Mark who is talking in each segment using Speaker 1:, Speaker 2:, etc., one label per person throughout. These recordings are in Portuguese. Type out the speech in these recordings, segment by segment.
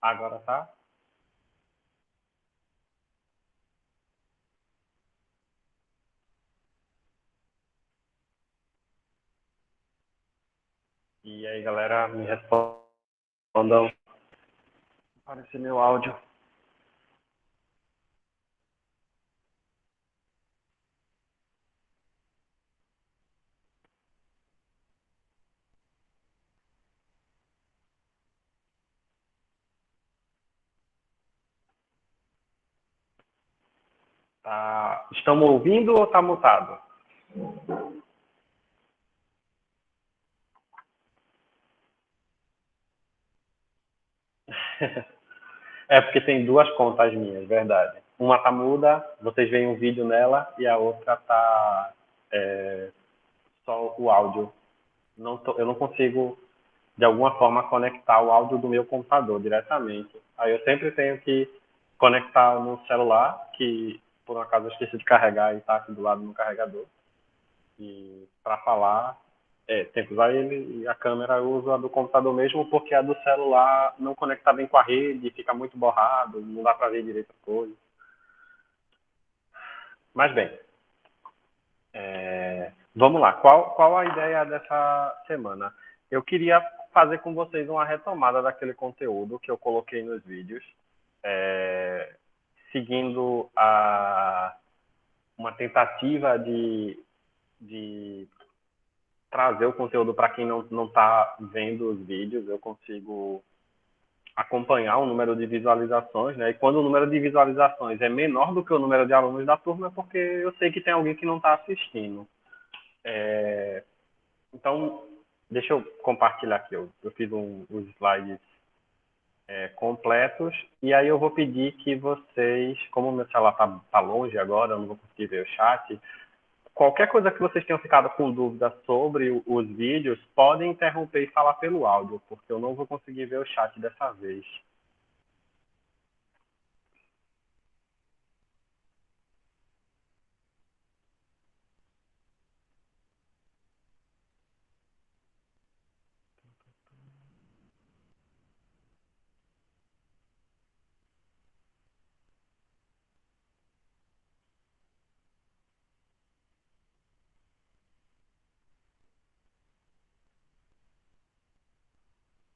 Speaker 1: Agora tá? E aí, galera, me respondam. Apareceu meu áudio. Tá... Estão me ouvindo ou tá mutado? É porque tem duas contas minhas, verdade. Uma tá muda, vocês veem um vídeo nela, e a outra tá só o áudio. Eu não consigo, de alguma forma, conectar o áudio do meu computador diretamente. Aí eu sempre tenho que conectar no celular, que por um acaso eu esqueci de carregar e está aqui do lado no carregador. E para falar, tem que usar ele, e a câmera eu uso a do computador mesmo, porque a do celular não conecta bem com a rede, fica muito borrado, não dá para ver direito as coisas. Mas bem, vamos lá. Qual a ideia dessa semana? Eu queria fazer com vocês uma retomada daquele conteúdo que eu coloquei nos vídeos, é, seguindo uma tentativa de trazer o conteúdo para quem não está vendo os vídeos. Eu consigo acompanhar o número de visualizações, né? E quando o número de visualizações é menor do que o número de alunos da turma, é porque eu sei que tem alguém que não está assistindo. Então, deixa eu compartilhar aqui. Eu fiz os slides completos, e aí eu vou pedir que vocês, como o meu celular tá longe agora, eu não vou conseguir ver o chat, qualquer coisa que vocês tenham ficado com dúvida sobre os vídeos, podem interromper e falar pelo áudio, porque eu não vou conseguir ver o chat dessa vez.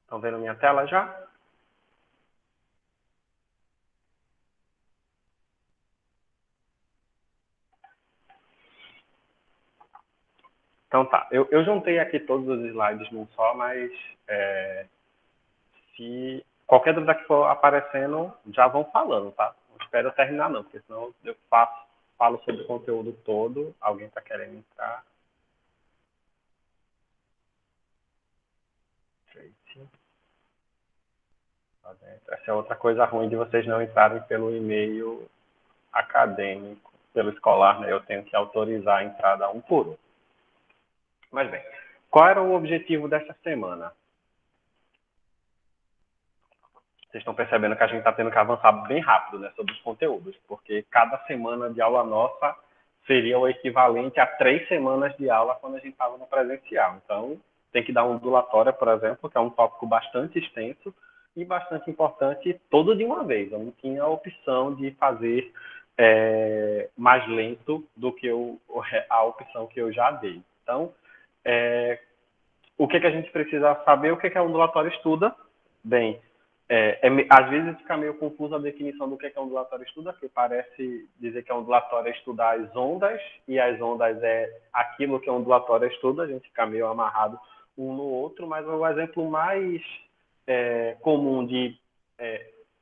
Speaker 1: Estão vendo minha tela já? Então tá, eu juntei aqui todos os slides num só, mas se qualquer dúvida que for aparecendo, já vão falando, tá? Não espero eu terminar não, porque senão eu falo sobre o conteúdo todo, alguém está querendo entrar. Essa é outra coisa ruim de vocês não entrarem pelo e-mail acadêmico, pelo escolar, né? Eu tenho que autorizar a entrada um por um. Mas bem, qual era o objetivo dessa semana? Vocês estão percebendo que a gente está tendo que avançar bem rápido, né, sobre os conteúdos, porque cada semana de aula nossa seria o equivalente a 3 semanas de aula quando a gente estava no presencial. Então, tem que dar ondulatória, por exemplo, que é um tópico bastante extenso e bastante importante, todo de uma vez. Eu não tinha a opção de fazer mais lento do que a opção que eu já dei. Então, o que a gente precisa saber? O que a ondulatória estuda? Bem, às vezes fica meio confusa a definição do que a ondulatória estuda, que parece dizer que a ondulatória estuda as ondas, e as ondas é aquilo que a ondulatória estuda, a gente fica meio amarrado um no outro, mas o exemplo mais comum de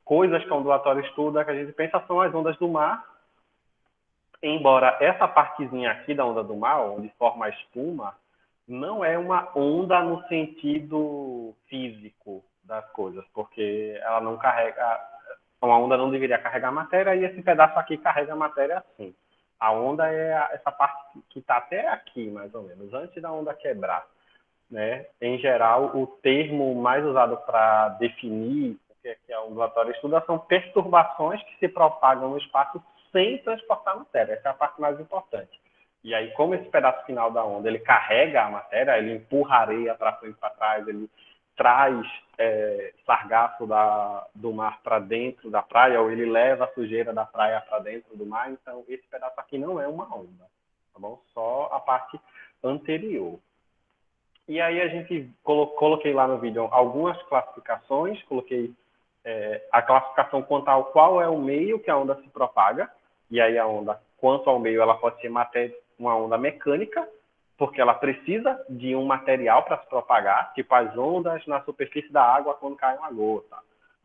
Speaker 1: coisas que a ondulatória estuda, que a gente pensa, são as ondas do mar, embora essa partezinha aqui da onda do mar, onde forma a espuma, não é uma onda no sentido físico das coisas, porque ela não carrega, uma onda não deveria carregar matéria, e esse pedaço aqui carrega matéria sim. A onda é essa parte que está até aqui, mais ou menos, antes da onda quebrar. Né? Em geral, o termo mais usado para definir o que é a ondulatória estuda são perturbações que se propagam no espaço sem transportar matéria. Essa é a parte mais importante. E aí, como esse pedaço final da onda ele carrega a matéria, ele empurra a areia para frente e para trás, ele traz sargaço do mar para dentro da praia, ou ele leva a sujeira da praia para dentro do mar. Então, esse pedaço aqui não é uma onda, tá bom? Só a parte anterior. E aí a gente coloquei lá no vídeo algumas classificações, coloquei a classificação quanto ao qual é o meio que a onda se propaga, e aí a onda, quanto ao meio, ela pode ser uma onda mecânica, porque ela precisa de um material para se propagar, tipo as ondas na superfície da água quando cai uma gota.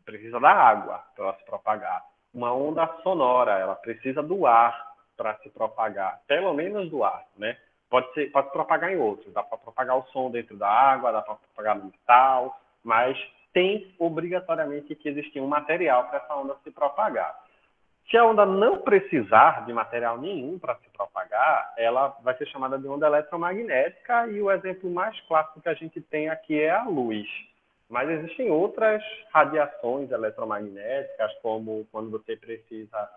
Speaker 1: Precisa da água para ela se propagar. Uma onda sonora, ela precisa do ar para se propagar, pelo menos do ar, né? Pode se propagar em outros, dá para propagar o som dentro da água, dá para propagar no metal, mas tem obrigatoriamente que existir um material para essa onda se propagar. Se a onda não precisar de material nenhum para se propagar, ela vai ser chamada de onda eletromagnética, e o exemplo mais clássico que a gente tem aqui é a luz. Mas existem outras radiações eletromagnéticas, como quando você precisa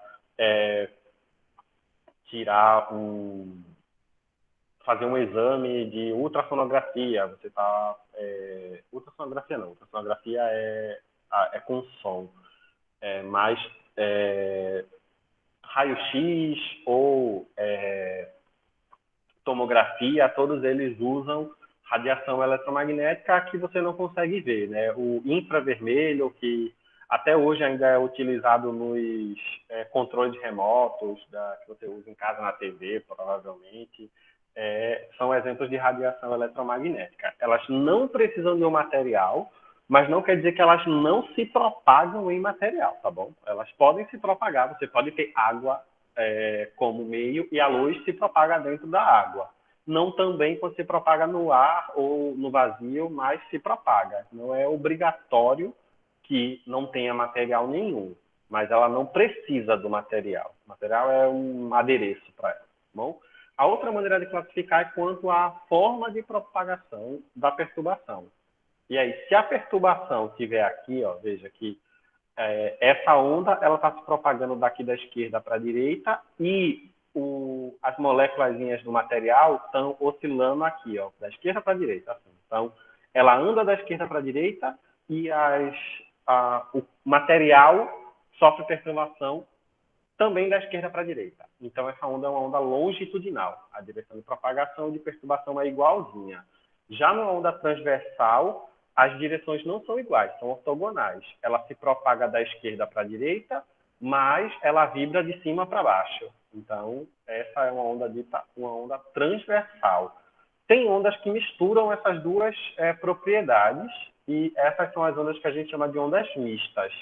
Speaker 1: fazer um exame de ultrassonografia. Você está... ultrassonografia não, ultrassonografia é com som. Mas raio-x ou tomografia, todos eles usam radiação eletromagnética que você não consegue ver, né? O infravermelho, que até hoje ainda é utilizado nos controles remotos que você usa em casa na TV, provavelmente, são exemplos de radiação eletromagnética. Elas não precisam de um material, mas não quer dizer que elas não se propagam em material, tá bom? Elas podem se propagar, você pode ter água como meio, e a luz se propaga dentro da água. Não também quando se propaga no ar ou no vazio, mas se propaga. Não é obrigatório que não tenha material nenhum, mas ela não precisa do material. O material é um adereço para ela, tá bom? A outra maneira de classificar é quanto à forma de propagação da perturbação. E aí, se a perturbação estiver aqui, ó, veja que essa onda ela está se propagando daqui da esquerda para a direita, e as moléculas do material estão oscilando aqui, ó, da esquerda para a direita. Assim. Então, ela anda da esquerda para a direita, e o material sofre perturbação também da esquerda para a direita. Então, essa onda é uma onda longitudinal. A direção de propagação e de perturbação é igualzinha. Já numa onda transversal, as direções não são iguais, são ortogonais. Ela se propaga da esquerda para a direita, mas ela vibra de cima para baixo. Então, essa é uma onda transversal. Tem ondas que misturam essas duas propriedades, e essas são as ondas que a gente chama de ondas mistas.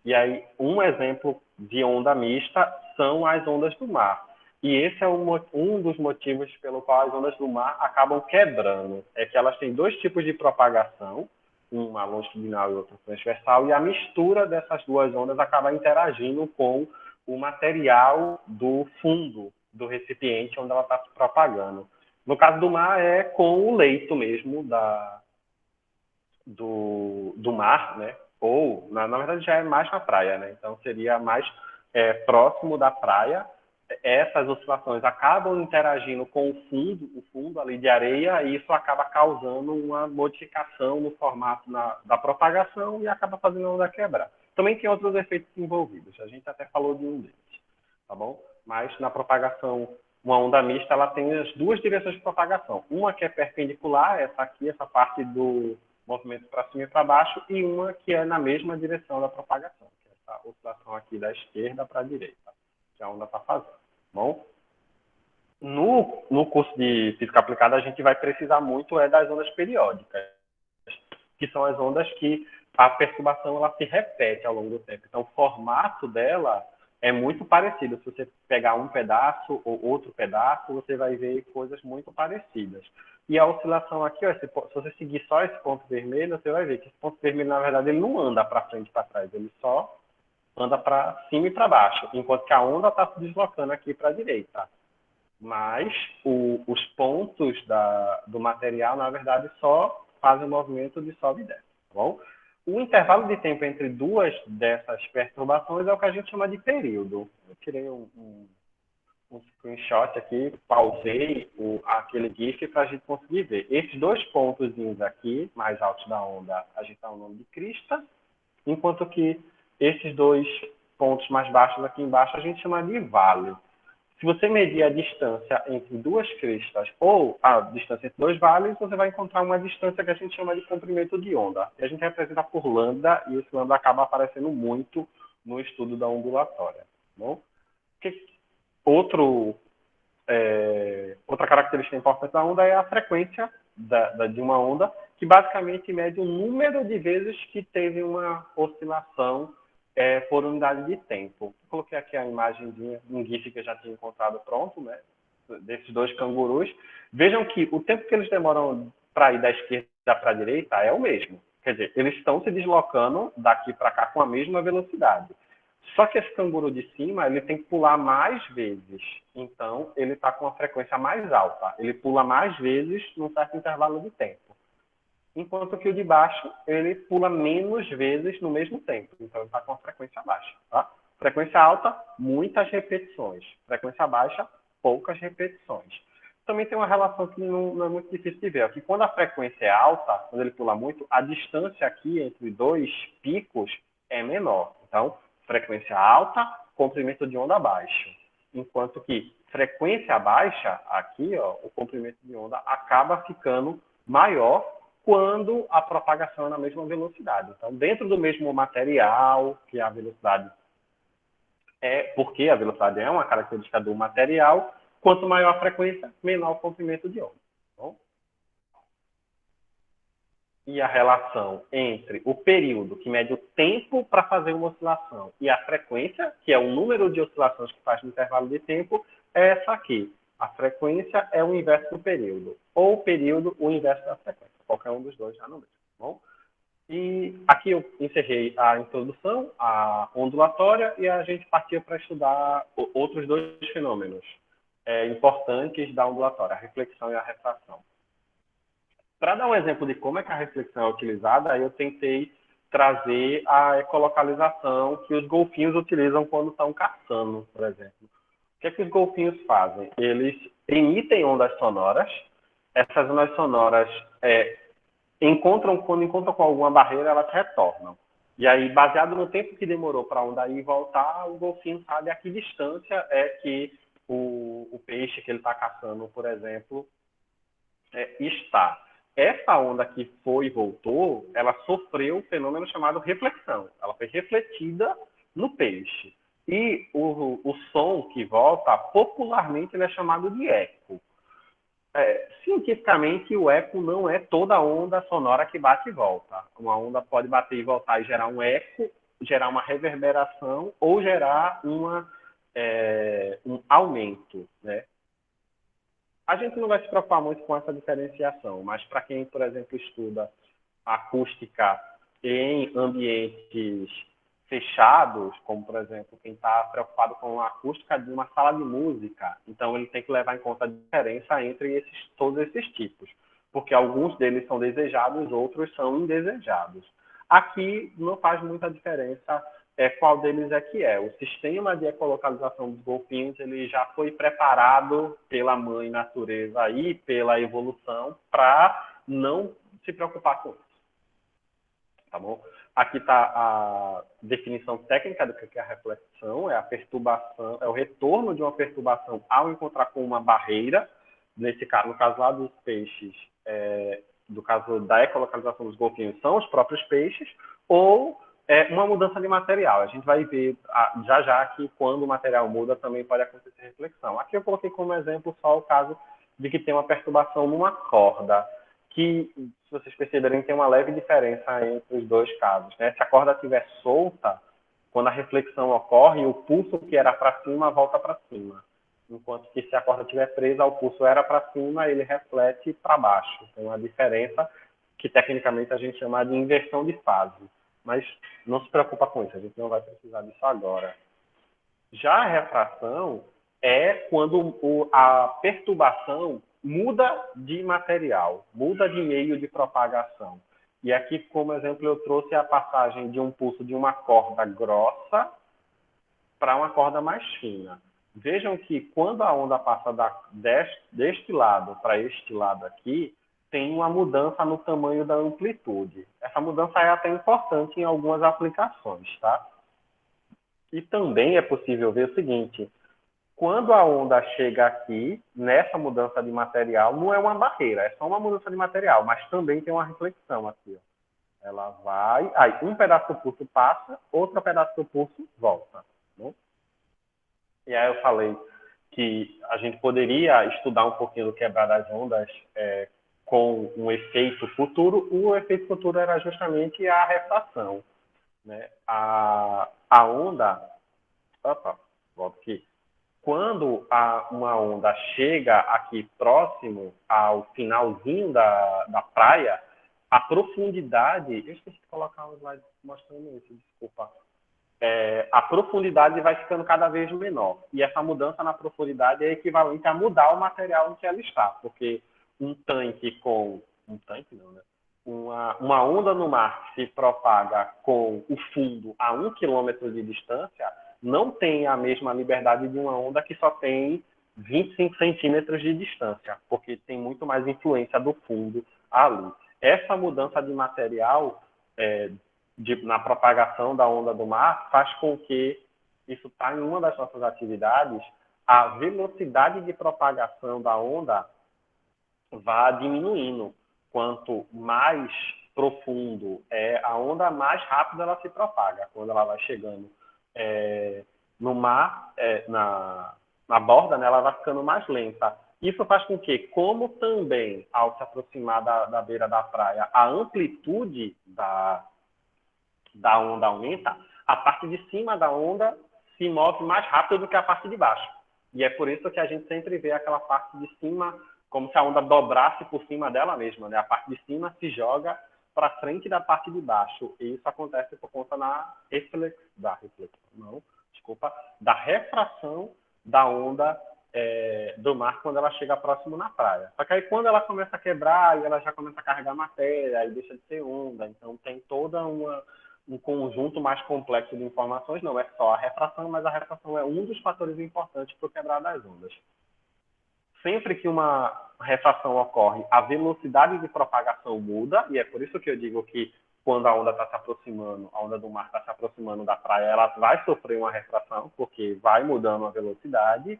Speaker 1: E aí, um exemplo de onda mista são as ondas do mar. E esse é um dos motivos pelo qual as ondas do mar acabam quebrando. É que elas têm dois tipos de propagação, uma longitudinal e outra transversal, e a mistura dessas duas ondas acaba interagindo com o material do fundo do recipiente onde ela está se propagando. No caso do mar, é com o leito mesmo do mar, né? Ou, na verdade, já é mais na praia, né? Então, seria mais próximo da praia. Essas oscilações acabam interagindo com o fundo ali de areia, e isso acaba causando uma modificação no formato da propagação e acaba fazendo a onda quebrar. Também tem outros efeitos envolvidos, a gente até falou de um deles, tá bom? Mas na propagação, uma onda mista, ela tem as duas direções de propagação. Uma que é perpendicular, essa aqui, essa parte do movimento para cima e para baixo, e uma que é na mesma direção da propagação, que é essa oscilação aqui da esquerda para a direita, que a onda está fazendo. Bom, no curso de física aplicada, a gente vai precisar muito das ondas periódicas, que são as ondas que a perturbação ela se repete ao longo do tempo. Então, o formato dela é muito parecido. Se você pegar um pedaço ou outro pedaço, você vai ver coisas muito parecidas. E a oscilação aqui, ó, se você seguir só esse ponto vermelho, você vai ver que esse ponto vermelho, na verdade, ele não anda para frente e para trás, ele só anda para cima e para baixo, enquanto que a onda está se deslocando aqui para a direita. Mas os pontos do material, na verdade, só fazem o movimento de sobe e desce. Tá bom? O intervalo de tempo entre duas dessas perturbações é o que a gente chama de período. Eu tirei um um screenshot aqui, pausei aquele GIF para a gente conseguir ver. Esses dois pontozinhos aqui, mais altos da onda, a gente dá o nome de crista, enquanto que esses dois pontos mais baixos aqui embaixo a gente chama de vale. Se você medir a distância entre duas cristas ou a distância entre dois vales, você vai encontrar uma distância que a gente chama de comprimento de onda. E a gente representa por lambda, e esse lambda acaba aparecendo muito no estudo da ondulatória. Tá bom? Outra característica importante da onda é a frequência de uma onda, que basicamente mede o número de vezes que teve uma oscilação por unidade de tempo. Eu coloquei aqui a imagenzinha, um GIF que eu já tinha encontrado pronto, né, desses dois cangurus. Vejam que o tempo que eles demoram para ir da esquerda para a direita é o mesmo. Quer dizer, eles estão se deslocando daqui para cá com a mesma velocidade. Só que esse canguru de cima, ele tem que pular mais vezes. Então, ele está com uma frequência mais alta. Ele pula mais vezes num certo intervalo de tempo. Enquanto que o de baixo, ele pula menos vezes no mesmo tempo. Então, ele está com uma frequência baixa. Tá? Frequência alta, muitas repetições. Frequência baixa, poucas repetições. Também tem uma relação que não é muito difícil de ver. Aqui, quando a frequência é alta, quando ele pula muito, a distância aqui entre dois picos é menor. Então, frequência alta, comprimento de onda baixo. Enquanto que frequência baixa, aqui, ó, o comprimento de onda acaba ficando maior quando a propagação é na mesma velocidade. Então, dentro do mesmo material, que a velocidade porque a velocidade é uma característica do material, quanto maior a frequência, menor o comprimento de onda. Bom? E a relação entre o período, que mede o tempo para fazer uma oscilação, e a frequência, que é o número de oscilações que faz no intervalo de tempo, é essa aqui. A frequência é o inverso do período, ou o período o inverso da frequência. Qualquer um dos dois já não mesmo. Bom? E aqui eu encerrei a introdução, a ondulatória, e a gente partiu para estudar outros dois fenômenos importantes da ondulatória, a reflexão e a refração. Para dar um exemplo de como é que a reflexão é utilizada, eu tentei trazer a ecolocalização que os golfinhos utilizam quando estão caçando, por exemplo. O que é que os golfinhos fazem? Eles emitem ondas sonoras. Essas ondas sonoras, quando encontram com alguma barreira, elas retornam. E aí, baseado no tempo que demorou para a onda ir e voltar, o golfinho sabe a que distância é que o peixe que ele está caçando, por exemplo, está. Essa onda que foi e voltou, ela sofreu um fenômeno chamado reflexão. Ela foi refletida no peixe. E o som que volta, popularmente, ele é chamado de eco. Cientificamente, o eco não é toda onda sonora que bate e volta. Uma onda pode bater e voltar e gerar um eco, gerar uma reverberação ou gerar um aumento, né? A gente não vai se preocupar muito com essa diferenciação, mas para quem, por exemplo, estuda acústica em ambientes fechados, como, por exemplo, quem está preocupado com a acústica de uma sala de música, então ele tem que levar em conta a diferença entre todos esses tipos, porque alguns deles são desejados, outros são indesejados. Aqui não faz muita diferença qual deles é que é. O sistema de ecolocalização dos golfinhos ele já foi preparado pela mãe natureza e pela evolução para não se preocupar com isso. Tá bom? Aqui está a definição técnica do que é a reflexão, é a perturbação, é o retorno de uma perturbação ao encontrar com uma barreira, nesse caso, no caso lá dos peixes, do caso da ecolocalização dos golfinhos, são os próprios peixes, ou uma mudança de material. A gente vai ver já que quando o material muda também pode acontecer reflexão. Aqui eu coloquei como exemplo só o caso de que tem uma perturbação numa corda, que, se vocês perceberem, tem uma leve diferença entre os dois casos, né? Se a corda estiver solta, quando a reflexão ocorre, o pulso que era para cima volta para cima. Enquanto que se a corda estiver presa, o pulso era para cima, ele reflete para baixo. Tem uma diferença que tecnicamente a gente chama de inversão de fase. Mas não se preocupa com isso, a gente não vai precisar disso agora. Já a refração é quando a perturbação muda de material, muda de meio de propagação. E aqui, como exemplo, eu trouxe a passagem de um pulso de uma corda grossa para uma corda mais fina. Vejam que quando a onda passa deste lado para este lado aqui, tem uma mudança no tamanho da amplitude. Essa mudança é até importante em algumas aplicações, tá? E também é possível ver o seguinte: quando a onda chega aqui, nessa mudança de material, não é uma barreira, é só uma mudança de material, mas também tem uma reflexão aqui. Ó. Ela vai, aí um pedaço do pulso passa, outro pedaço do pulso volta. Né? E aí eu falei que a gente poderia estudar um pouquinho do quebrar das ondas com um efeito futuro. O efeito futuro era justamente a refração. Né? A onda... Opa, volto aqui. Quando uma onda chega aqui próximo ao finalzinho da praia, a profundidade... Eu esqueci de colocar um slide mostrando isso, desculpa. A profundidade vai ficando cada vez menor. E essa mudança na profundidade é equivalente a mudar o material em que ela está. Porque um tanque com... Um tanque não, né? Uma onda no mar que se propaga com o fundo a 1 quilômetro de distância não tem a mesma liberdade de uma onda que só tem 25 centímetros de distância, porque tem muito mais influência do fundo ali. Essa mudança de material na propagação da onda do mar faz com que, isso está em uma das nossas atividades, a velocidade de propagação da onda vá diminuindo. Quanto mais profundo é a onda, mais rápido ela se propaga. Quando ela vai chegando no mar, na borda, né, ela vai ficando mais lenta. Isso faz com que, como também, ao se aproximar da beira da praia, a amplitude da onda aumenta, a parte de cima da onda se move mais rápido do que a parte de baixo. E é por isso que a gente sempre vê aquela parte de cima como se a onda dobrasse por cima dela mesma. Né? A parte de cima se joga para frente da parte de baixo. E isso acontece por conta da refração da onda do mar quando ela chega próximo na praia. Só que aí quando ela começa a quebrar, ela já começa a carregar matéria, aí deixa de ser onda. Então tem toda um conjunto mais complexo de informações. Não é só a refração, mas a refração é um dos fatores importantes para o quebrar das ondas. Sempre que uma refração ocorre, a velocidade de propagação muda, e é por isso que eu digo que quando a onda está se aproximando, a onda do mar está se aproximando da praia, ela vai sofrer uma refração, porque vai mudando a velocidade,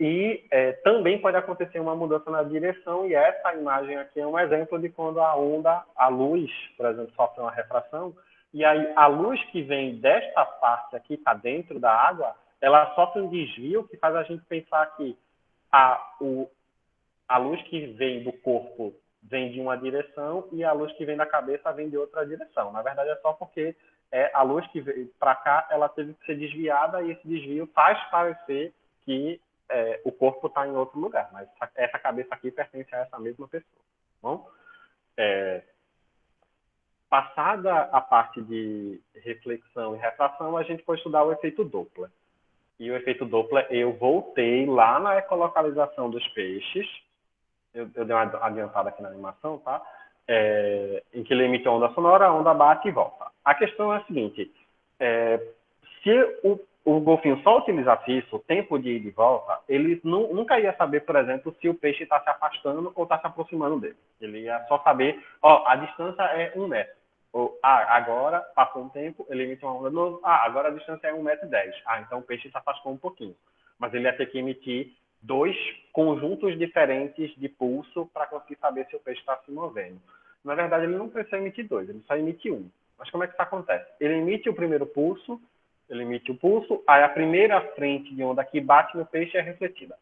Speaker 1: e também pode acontecer uma mudança na direção, e essa imagem aqui é um exemplo de quando a luz, por exemplo, sofre uma refração, e aí a luz que vem desta parte aqui, está dentro da água, ela sofre um desvio que faz a gente pensar que a luz que vem do corpo vem de uma direção e a luz que vem da cabeça vem de outra direção. Na verdade, é só porque a luz que veio para cá, ela teve que ser desviada e esse desvio faz parecer que o corpo está em outro lugar. Mas essa cabeça aqui pertence a essa mesma pessoa. Bom? Passada a parte de reflexão e refração, a gente pode estudar o efeito Doppler. E o efeito Doppler, eu voltei lá na ecolocalização dos peixes. Eu dei uma adiantada aqui na animação, tá? Em que ele emite a onda sonora, a onda bate e volta. A questão é a seguinte: se o golfinho só utilizasse isso, o tempo de ida e volta, ele nunca ia saber, por exemplo, se o peixe está se afastando ou está se aproximando dele. Ele ia só saber, a distância é 1 metro. Ou, agora, passou um tempo, ele emite uma onda de novo. Agora a distância é 1,10 m. Então o peixe se afastou um pouquinho. Mas ele ia ter que emitir 2 conjuntos diferentes de pulso para conseguir saber se o peixe está se movendo. Na verdade, ele não precisa emitir 2, ele só emite 1. Mas como é que isso acontece? Ele emite o primeiro pulso, aí a primeira frente de onda que bate no peixe é refletida.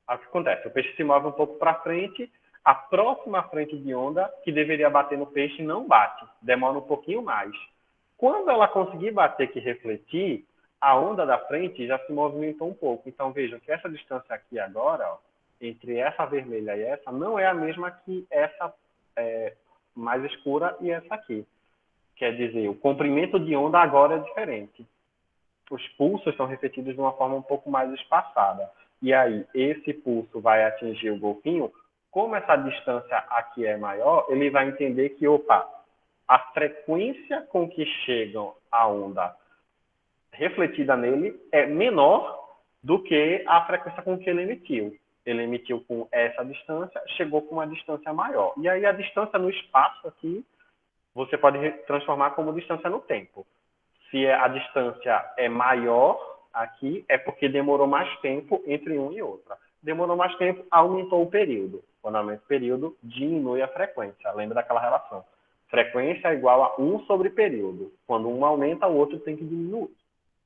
Speaker 1: Aí o que acontece? O peixe se move um pouco para frente, a próxima frente de onda, que deveria bater no peixe, não bate. Demora um pouquinho mais. Quando ela conseguir bater que refletir, a onda da frente já se movimentou um pouco. Então, vejam que essa distância aqui agora, entre essa vermelha e essa, não é a mesma que essa mais escura e essa aqui. Quer dizer, o comprimento de onda agora é diferente. Os pulsos são refletidos de uma forma um pouco mais espaçada. E aí, esse pulso vai atingir o golfinho. Como essa distância aqui é maior, ele vai entender que, a frequência com que chegam a onda refletida nele é menor do que a frequência com que ele emitiu. Ele emitiu com essa distância, chegou com uma distância maior. E aí a distância no espaço aqui, você pode transformar como distância no tempo. Se a distância é maior aqui, é porque demorou mais tempo entre um e outra. Demorou mais tempo, aumentou o período. Quando aumenta o período, diminui a frequência. Lembra daquela relação? Frequência é igual a 1 sobre período. Quando um aumenta, o outro tem que diminuir.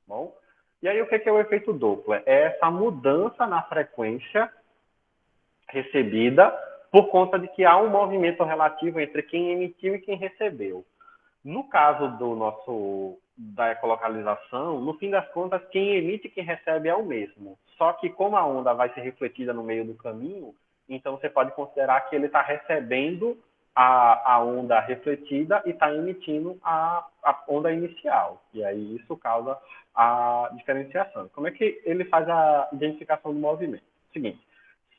Speaker 1: Bom? E aí, o que é o efeito Doppler? É essa mudança na frequência recebida por conta de que há um movimento relativo entre quem emitiu e quem recebeu. No caso da ecolocalização, no fim das contas, quem emite e quem recebe é o mesmo. Só que como a onda vai ser refletida no meio do caminho, então você pode considerar que ele está recebendo a onda refletida e está emitindo a onda inicial. E aí isso causa a diferenciação. Como é que ele faz a identificação do movimento? Seguinte,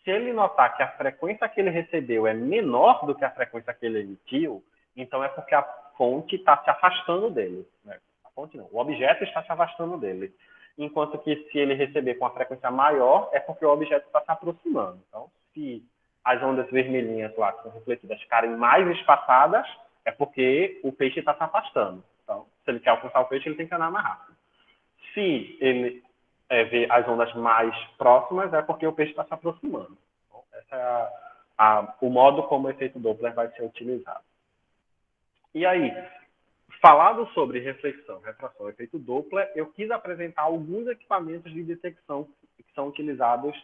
Speaker 1: se ele notar que a frequência que ele recebeu é menor do que a frequência que ele emitiu, então é porque a fonte está se afastando dele. Né? A fonte não, o objeto está se afastando dele. Enquanto que se ele receber com a frequência maior, é porque o objeto está se aproximando. Então, se as ondas vermelhinhas lá que são refletidas ficarem mais espaçadas, é porque o peixe está se afastando. Então, se ele quer alcançar o peixe, ele tem que andar mais rápido. Se ele ver as ondas mais próximas, é porque o peixe está se aproximando. Então, esse é o modo como o efeito Doppler vai ser utilizado. E aí, falado sobre reflexão, refração, efeito Doppler, eu quis apresentar alguns equipamentos de detecção que são utilizados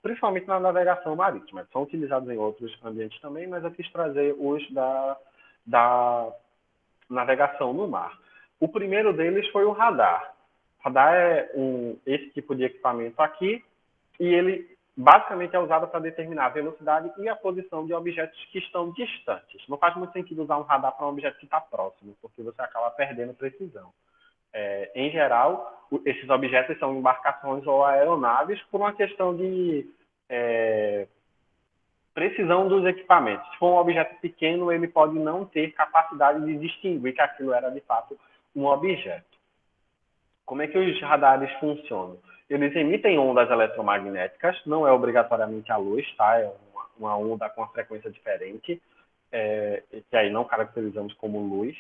Speaker 1: principalmente na navegação marítima. São utilizados em outros ambientes também, mas eu quis trazer os da navegação no mar. O primeiro deles foi o radar. O radar é esse tipo de equipamento aqui, e ele basicamente é usado para determinar a velocidade e a posição de objetos que estão distantes. Não faz muito sentido usar um radar para um objeto que está próximo, porque você acaba perdendo precisão. Em geral, esses objetos são embarcações ou aeronaves por uma questão de precisão dos equipamentos. Se for um objeto pequeno, ele pode não ter capacidade de distinguir que aquilo era, de fato, um objeto. Como é que os radares funcionam? Eles emitem ondas eletromagnéticas, não é obrigatoriamente a luz, tá? É uma onda com uma frequência diferente, que aí não caracterizamos como luz,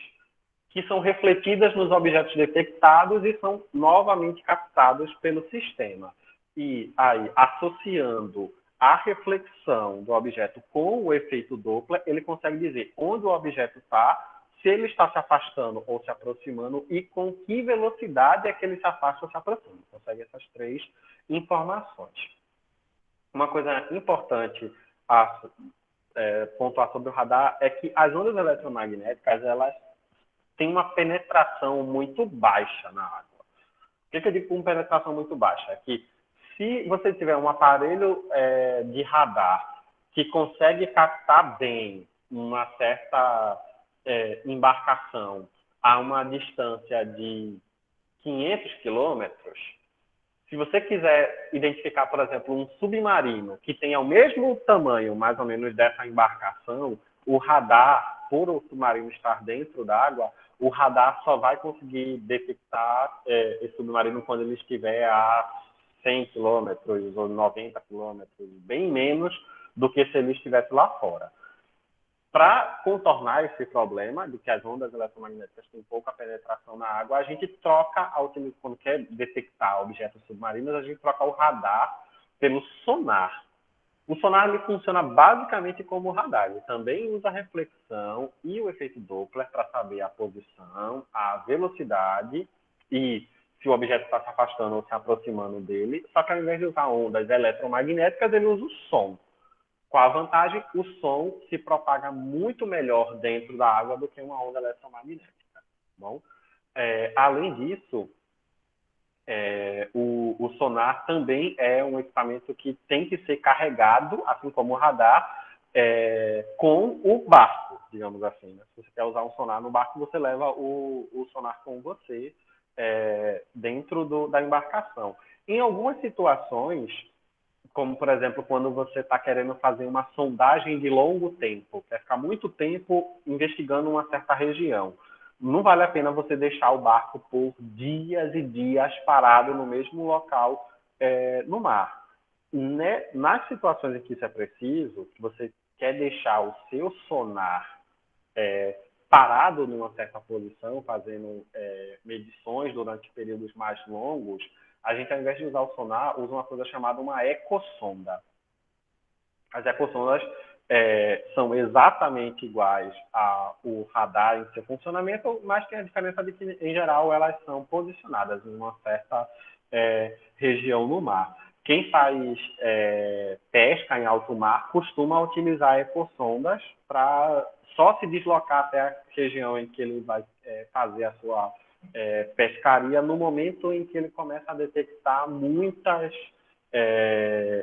Speaker 1: que são refletidas nos objetos detectados e são novamente captados pelo sistema. E aí, associando a reflexão do objeto com o efeito Doppler, ele consegue dizer onde o objeto está, se ele está se afastando ou se aproximando e com que velocidade é que ele se afasta ou se aproxima. Consegue essas três informações. Uma coisa importante a pontuar sobre o radar é que as ondas eletromagnéticas, elas têm uma penetração muito baixa na água. O que eu digo com penetração muito baixa? É que se você tiver um aparelho de radar que consegue captar bem uma certa embarcação a uma distância de 500 quilômetros, se você quiser identificar, por exemplo, um submarino que tenha o mesmo tamanho, mais ou menos, dessa embarcação, o radar, por o submarino estar dentro d'água, o radar só vai conseguir detectar esse submarino quando ele estiver a 100 quilômetros ou 90 quilômetros, bem menos do que se ele estivesse lá fora. Para contornar esse problema de que as ondas eletromagnéticas têm pouca penetração na água, a gente troca, quando quer detectar objetos submarinos, a gente troca o radar pelo sonar. O sonar ele funciona basicamente como o radar. Ele também usa a reflexão e o efeito Doppler para saber a posição, a velocidade e se o objeto está se afastando ou se aproximando dele. Só que ao invés de usar ondas eletromagnéticas, ele usa o som. Com a vantagem, o som se propaga muito melhor dentro da água do que uma onda eletromagnética. Bom, além disso, o sonar também é um equipamento que tem que ser carregado, assim como o radar, com o barco, digamos assim. Né? Se você quer usar um sonar no barco, você leva o sonar com você dentro da embarcação. Em algumas situações, como, por exemplo, quando você está querendo fazer uma sondagem de longo tempo, quer ficar muito tempo investigando uma certa região. Não vale a pena você deixar o barco por dias e dias parado no mesmo local no mar. Nas situações em que isso é preciso, que você quer deixar o seu sonar parado numa certa posição, fazendo medições durante períodos mais longos, a gente, ao invés de usar o sonar, usa uma coisa chamada uma ecossonda. As ecossondas são exatamente iguais ao radar em seu funcionamento, mas tem a diferença de que, em geral, elas são posicionadas em uma certa região no mar. Quem faz pesca em alto mar costuma utilizar ecossondas para só se deslocar até a região em que ele vai fazer a sua pescaria no momento em que ele começa a detectar muitas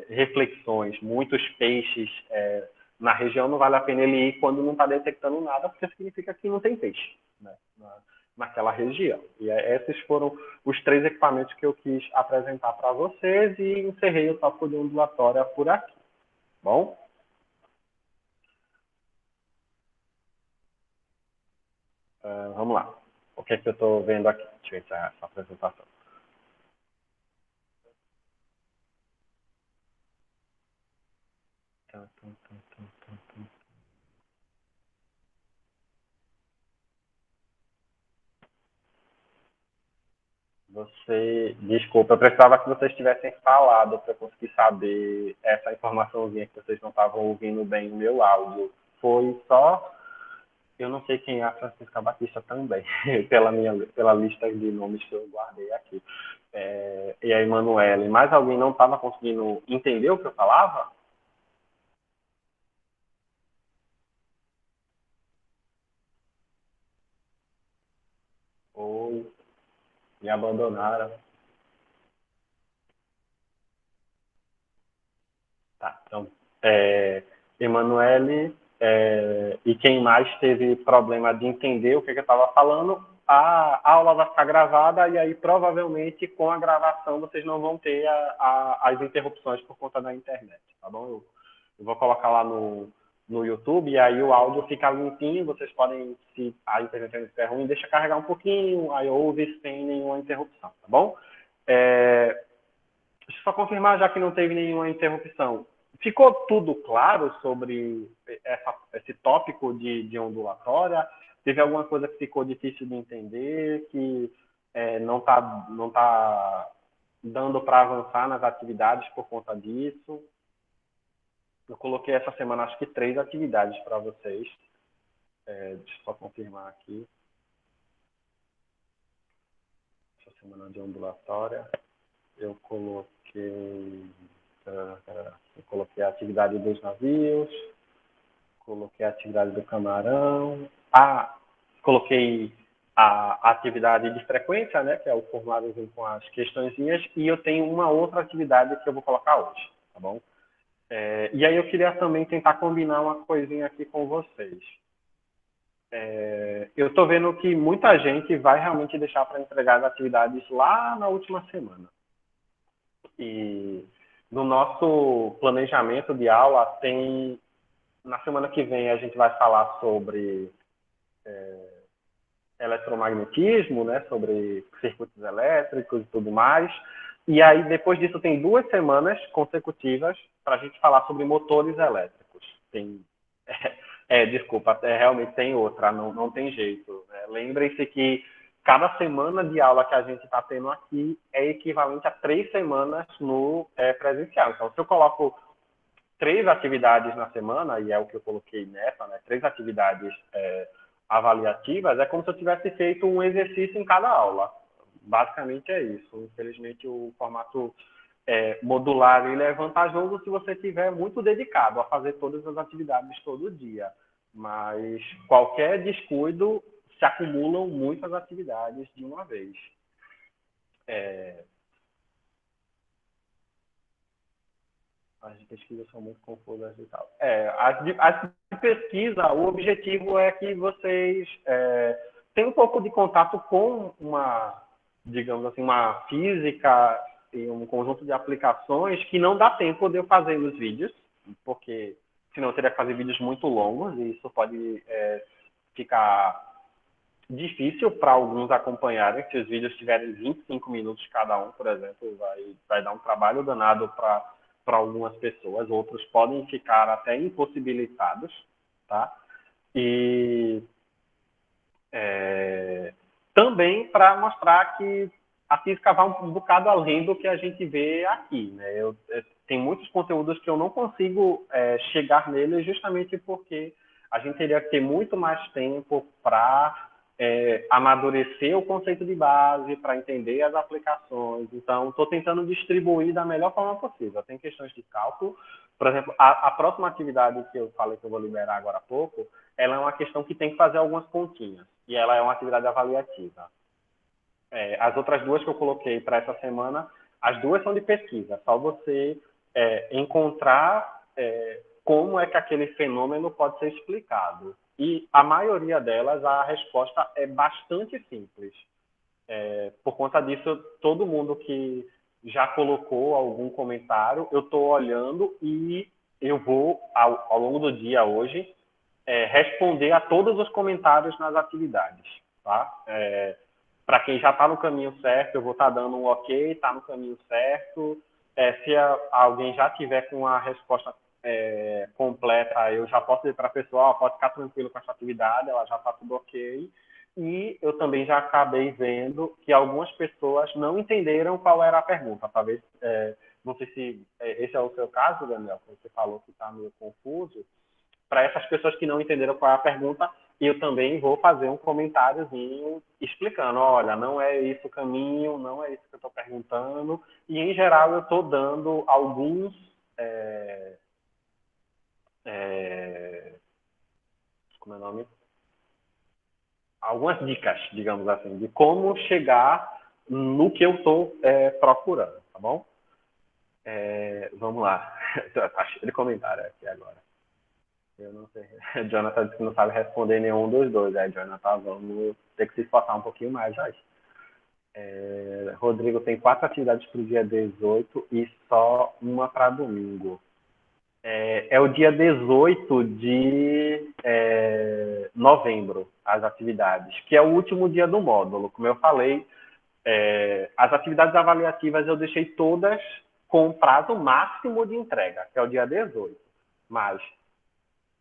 Speaker 1: reflexões, muitos peixes na região. Não vale a pena ele ir quando não está detectando nada, porque significa que não tem peixe, né, naquela região. E esses foram os 3 equipamentos que eu quis apresentar para vocês e encerrei o tópico de ondulatória por aqui. Bom? Vamos lá. O que é que eu estou vendo aqui? Deixa eu encerrar essa apresentação. Desculpa, eu precisava que vocês tivessem falado para eu conseguir saber essa informaçãozinha que vocês não estavam ouvindo bem o meu áudio. Foi só, eu não sei quem é a Francisca Batista também, pela lista de nomes que eu guardei aqui. E a Emanuele. Mais alguém não estava conseguindo entender o que eu falava? Ou me abandonaram? Tá, então, Emanuele, e quem mais teve problema de entender o que eu estava falando, a aula vai ficar gravada e aí provavelmente com a gravação vocês não vão ter as interrupções por conta da internet, tá bom? Eu vou colocar lá no YouTube e aí o áudio fica limpinho, vocês podem, se a internet estiver ruim, deixa carregar um pouquinho, aí ouve sem nenhuma interrupção, tá bom? Deixa eu só confirmar, já que não teve nenhuma interrupção. Ficou tudo claro sobre esse tópico de ondulatória? Teve alguma coisa que ficou difícil de entender, que não tá dando para avançar nas atividades por conta disso? Eu coloquei essa semana, acho que 3 atividades para vocês. Deixa eu só confirmar aqui. Essa semana de ondulatória. Eu coloquei a atividade dos navios, coloquei a atividade do camarão, coloquei a atividade de frequência, né, que é o formulário com as questõezinhas, e eu tenho uma outra atividade que eu vou colocar hoje, tá bom? E aí eu queria também tentar combinar uma coisinha aqui com vocês. Eu estou vendo que muita gente vai realmente deixar para entregar as atividades lá na última semana. E no nosso planejamento de aula, na semana que vem a gente vai falar sobre eletromagnetismo, né, sobre circuitos elétricos e tudo mais. E aí, depois disso, tem 2 semanas consecutivas para a gente falar sobre motores elétricos. Desculpa, realmente tem outra, não tem jeito. Lembrem-se que cada semana de aula que a gente está tendo aqui é equivalente a 3 semanas no presencial. Então, se eu coloco 3 atividades na semana, e é o que eu coloquei nessa, né, 3 atividades avaliativas, é como se eu tivesse feito um exercício em cada aula. Basicamente é isso. Infelizmente, o formato modular ele é vantajoso se você estiver muito dedicado a fazer todas as atividades todo dia. Mas qualquer descuido, se acumulam muitas atividades de uma vez. As de pesquisa são muito confusas e tal. As de pesquisa, o objetivo é que vocês tenham um pouco de contato com digamos assim, uma física e um conjunto de aplicações que não dá tempo de eu fazer nos vídeos, porque senão eu teria que fazer vídeos muito longos e isso pode ficar difícil para alguns acompanharem. Se os vídeos tiverem 25 minutos cada um, por exemplo, vai dar um trabalho danado para algumas pessoas. Outros podem ficar até impossibilitados, tá? E também para mostrar que a física vai um bocado além do que a gente vê aqui, né? Tem muitos conteúdos que eu não consigo chegar neles justamente porque a gente teria que ter muito mais tempo para amadurecer o conceito de base, para entender as aplicações. Então, estou tentando distribuir da melhor forma possível. Tem questões de cálculo. Por exemplo, a próxima atividade que eu falei que eu vou liberar agora há pouco, ela é uma questão que tem que fazer algumas continhas. E ela é uma atividade avaliativa. As outras duas que eu coloquei para essa semana, as duas são de pesquisa. Só você encontrar como é que aquele fenômeno pode ser explicado. E a maioria delas, a resposta é bastante simples. Por conta disso, todo mundo que já colocou algum comentário, eu estou olhando e eu vou, ao longo do dia hoje, responder a todos os comentários nas atividades. Tá? Para quem já está no caminho certo, eu vou estar dando um ok, está no caminho certo. Se alguém já tiver com a resposta completa, eu já posso dizer para a pessoa, pode ficar tranquilo com essa atividade, ela já está tudo ok. E eu também já acabei vendo que algumas pessoas não entenderam qual era a pergunta. Talvez, não sei se esse é o seu caso, Daniel, que você falou que está meio confuso. Para essas pessoas que não entenderam qual é a pergunta, eu também vou fazer um comentáriozinho explicando, olha, não é esse o caminho, não é isso que eu estou perguntando. E, em geral, eu estou dando alguns... como é o nome? Algumas dicas, digamos assim, de como chegar no que eu estou procurando, tá bom? Vamos lá. Tá cheio de comentário aqui agora. Eu não sei. Jonathan disse que não sabe responder nenhum dos dois. Jonathan, vamos ter que se esforçar um pouquinho mais hoje. Rodrigo tem 4 atividades para o dia 18 e só uma para domingo. É o dia 18 de novembro, as atividades, que é o último dia do módulo. Como eu falei, as atividades avaliativas eu deixei todas com prazo máximo de entrega, que é o dia 18. Mas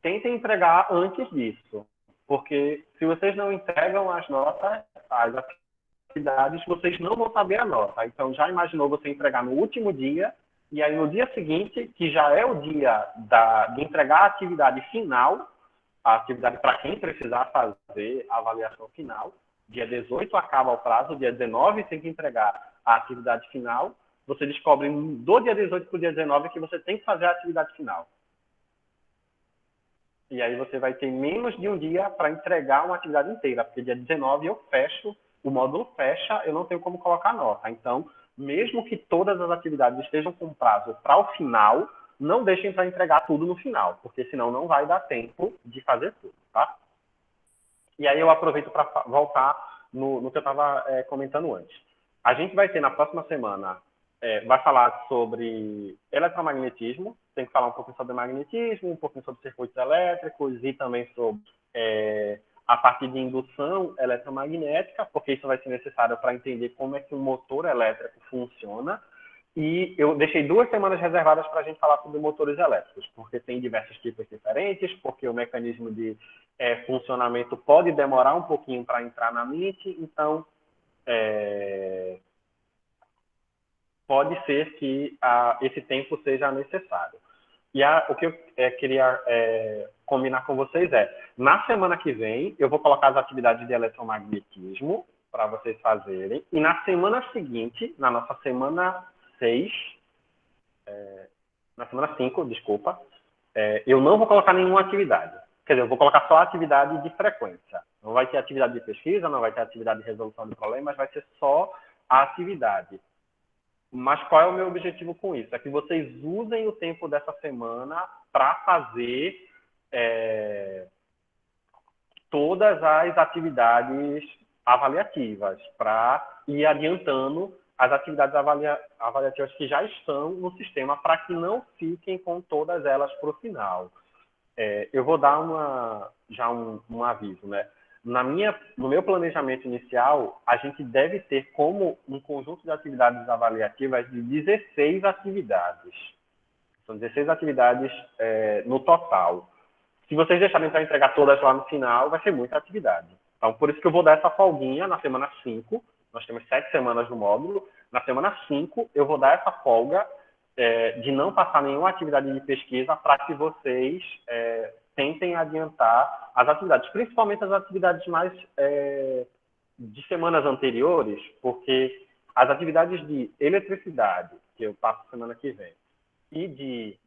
Speaker 1: tentem entregar antes disso, porque se vocês não entregam as notas, as atividades, vocês não vão saber a nota. Então, já imaginou você entregar no último dia, e aí no dia seguinte, que já é o dia de entregar a atividade final, a atividade para quem precisar fazer a avaliação final, dia 18 acaba o prazo, dia 19 tem que entregar a atividade final, você descobre do dia 18 para o dia 19 que você tem que fazer a atividade final. E aí você vai ter menos de um dia para entregar uma atividade inteira, porque dia 19 eu fecho, o módulo fecha, eu não tenho como colocar nota. Então, mesmo que todas as atividades estejam com prazo para o final, não deixem para entregar tudo no final, porque senão não vai dar tempo de fazer tudo, tá? E aí eu aproveito para voltar no que eu estava comentando antes. A gente vai ter na próxima semana, vai falar sobre eletromagnetismo, tem que falar um pouquinho sobre magnetismo, um pouquinho sobre circuitos elétricos e também sobre a parte de indução eletromagnética, porque isso vai ser necessário para entender como é que um motor elétrico funciona. E eu deixei 2 semanas reservadas para a gente falar sobre motores elétricos, porque tem diversos tipos diferentes, porque o mecanismo de funcionamento pode demorar um pouquinho para entrar na mente, então pode ser que esse tempo seja necessário. E o que eu queria combinar com vocês na semana que vem, eu vou colocar as atividades de eletromagnetismo para vocês fazerem, e na semana seguinte, na nossa semana 6, na semana 5, desculpa, eu não vou colocar nenhuma atividade. Quer dizer, eu vou colocar só atividade de frequência. Não vai ter atividade de pesquisa, não vai ter atividade de resolução de problemas, vai ser só a atividade. Mas qual é o meu objetivo com isso? É que vocês usem o tempo dessa semana para fazer todas as atividades avaliativas, para ir adiantando as atividades avaliativas que já estão no sistema, para que não fiquem com todas elas para o final. Eu vou dar já um aviso, né? No meu planejamento inicial, a gente deve ter como um conjunto de atividades avaliativas de 16 atividades. São 16 atividades no total. Se vocês deixarem para entregar todas lá no final, vai ser muita atividade. Então, por isso que eu vou dar essa folguinha na semana 5. Nós temos 7 semanas no módulo. Na semana 5, eu vou dar essa folga de não passar nenhuma atividade de pesquisa para que vocês tentem adiantar as atividades, principalmente as atividades mais de semanas anteriores, porque as atividades de eletricidade, que eu passo semana que vem, e de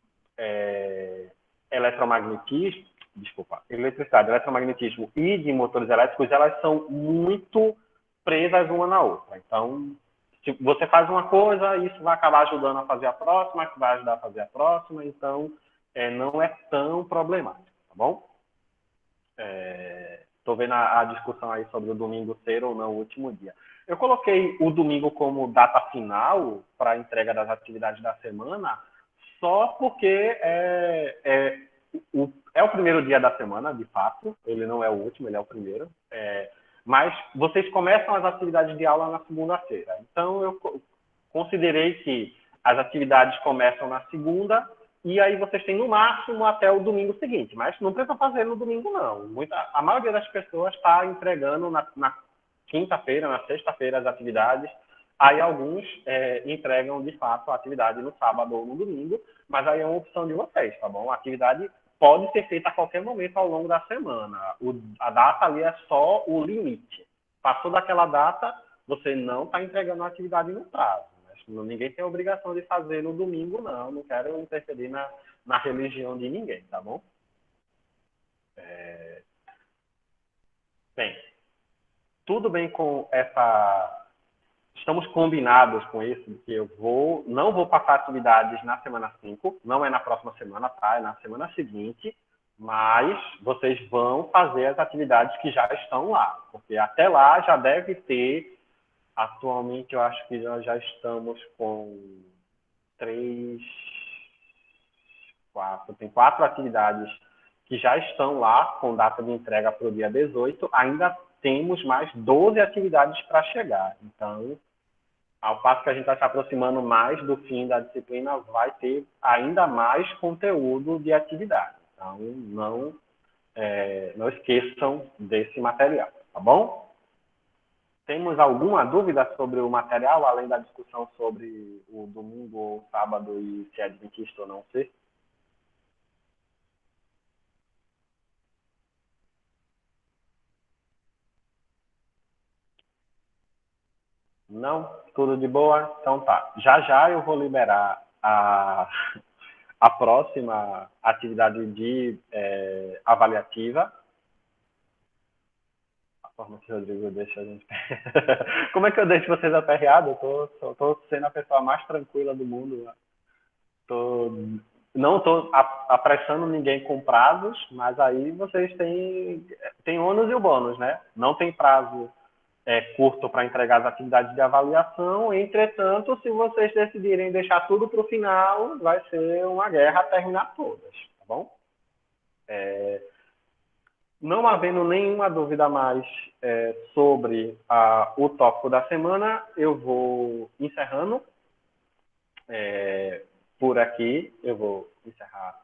Speaker 1: eletricidade, eletromagnetismo e de motores elétricos, elas são muito presas uma na outra. Então, se você faz uma coisa, isso vai acabar ajudando a fazer a próxima, que vai ajudar a fazer a próxima, então não é tão problemático, tá bom? Estou vendo a discussão aí sobre o domingo ser ou não o último dia. Eu coloquei o domingo como data final para a entrega das atividades da semana, só porque é o primeiro dia da semana, de fato. Ele não é o último, ele é o primeiro. Mas vocês começam as atividades de aula na segunda-feira. Então, eu considerei que as atividades começam na segunda e aí vocês têm no máximo até o domingo seguinte. Mas não precisa fazer no domingo, não. A maioria das pessoas está entregando na quinta-feira, na sexta-feira as atividades. Aí alguns entregam, de fato, a atividade no sábado ou no domingo, mas aí é uma opção de vocês, tá bom? A atividade pode ser feita a qualquer momento ao longo da semana. A data ali é só o limite. Passou daquela data, você não está entregando a atividade no prazo. Ninguém tem a obrigação de fazer no domingo, não. Não quero interferir na religião de ninguém, tá bom? Bem, tudo bem com essa... Estamos combinados com isso, que eu não vou passar atividades na semana 5, não é na próxima semana, tá? É na semana seguinte, mas vocês vão fazer as atividades que já estão lá, porque até lá já deve ter, atualmente eu acho que nós já estamos com 4 atividades que já estão lá com data de entrega para o dia 18, ainda temos mais 12 atividades para chegar. Então, ao passo que a gente está se aproximando mais do fim da disciplina, vai ter ainda mais conteúdo de atividade. Então, não esqueçam desse material, tá bom? Temos alguma dúvida sobre o material, além da discussão sobre o domingo ou sábado e se é adventista ou não ser? Não? Tudo de boa? Então tá. Já já eu vou liberar a próxima atividade de avaliativa. A forma que o Rodrigo deixa a gente... Como é que eu deixo vocês aperreados? Eu tô sendo a pessoa mais tranquila do mundo. Não estou apressando ninguém com prazos, mas aí vocês têm ônus e o bônus, né? Não tem prazo curto para entregar as atividades de avaliação. Entretanto, se vocês decidirem deixar tudo para o final, vai ser uma guerra a terminar todas, tá bom? Não havendo nenhuma dúvida mais sobre o tópico da semana, eu vou encerrando por aqui. Eu vou encerrar